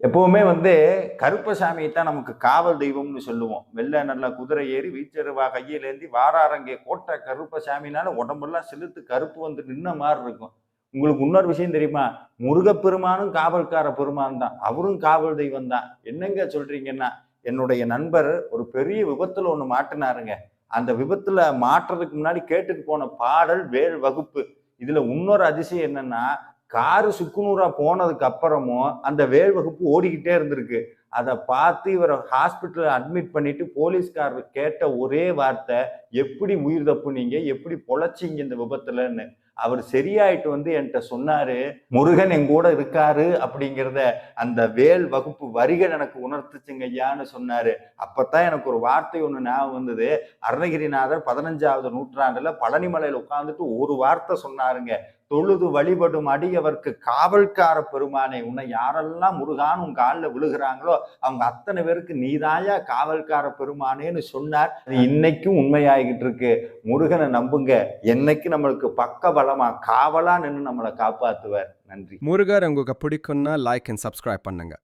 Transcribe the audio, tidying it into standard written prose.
எப்பவுமே கருப்பசாமியை தான் நமக்கு காவல் தெய்வம்னு சொல்லுவோம். வெள்ளை நல்ல குதிரை ஏறி வீச்சருவா கையிலேந்தி வாராரங்கே கோட்டை கருப்பசாமினால உடம்பெல்லாம் செலுத்து கருப்பு வந்து நின்ன மாதிரி இருக்கும். உங்களுக்கு இன்னொரு விஷயம் தெரியுமா? முருகப்பெருமானும் காவல்கார பெருமான் தான். அவரும் காவல் தெய்வம் தான். என்னங்க சொல்றீங்கன்னா, என்னுடைய நண்பர் ஒரு பெரிய விபத்துல ஒண்ணு மாட்டினாருங்க. அந்த விபத்துல மாட்டுறதுக்கு முன்னாடி கேட்டுட்டு போன பாடல் வேல் வகுப்பு. இதுல இன்னொரு அதிசயம் என்னன்னா, காரு சுக்குநூறா போனதுக்கு அப்புறமும் அந்த வேல் வகுப்பு ஓடிக்கிட்டே இருந்திருக்கு. அதை பார்த்து இவரை ஹாஸ்பிட்டல் அட்மிட் பண்ணிட்டு போலீஸ்காரர் கேட்ட ஒரே வார்த்தை, எப்படி உயிர் தப்புனீங்க, எப்படி பொழைச்சிங்க இந்த விபத்துலன்னு. அவர் சரியாயிட்டு என்கிட்ட சொன்னாரு, முருகன் என் கூட இருக்காரு அப்படிங்கிறத அந்த வேல் வகுப்பு வரிகள் எனக்கு உணர்த்துச்சுங்க ஐயான்னு சொன்னாரு. அப்பதான் எனக்கு ஒரு வார்த்தை ஒண்ணு ஞாபகம் வந்தது. அருணகிரிநாதர் 15வது நூற்றாண்டுல பழனிமலையில உட்கார்ந்துட்டு ஒரு வார்த்தை சொன்னாருங்க. தொழுது வழிபடும் அடியவர்க்கு காவல்கார பெருமானே, உன்னை யாரெல்லாம் முருகான் உன் காலில் விழுகிறாங்களோ அவங்க அத்தனை பேருக்கு நீதாயா காவல்கார பெருமானேன்னு சொன்னார். அது இன்னைக்கும் உண்மையாகிட்டு இருக்கு. முருகனை நம்புங்க, என்னைக்கு நம்மளுக்கு பக்க பலமா காவலா நின்று நம்மளை காப்பாத்துவார். நன்றி. முருகர் உங்களுக்கு பிடிக்கும்னா லைக் அண்ட் சப்ஸ்கிரைப் பண்ணுங்க.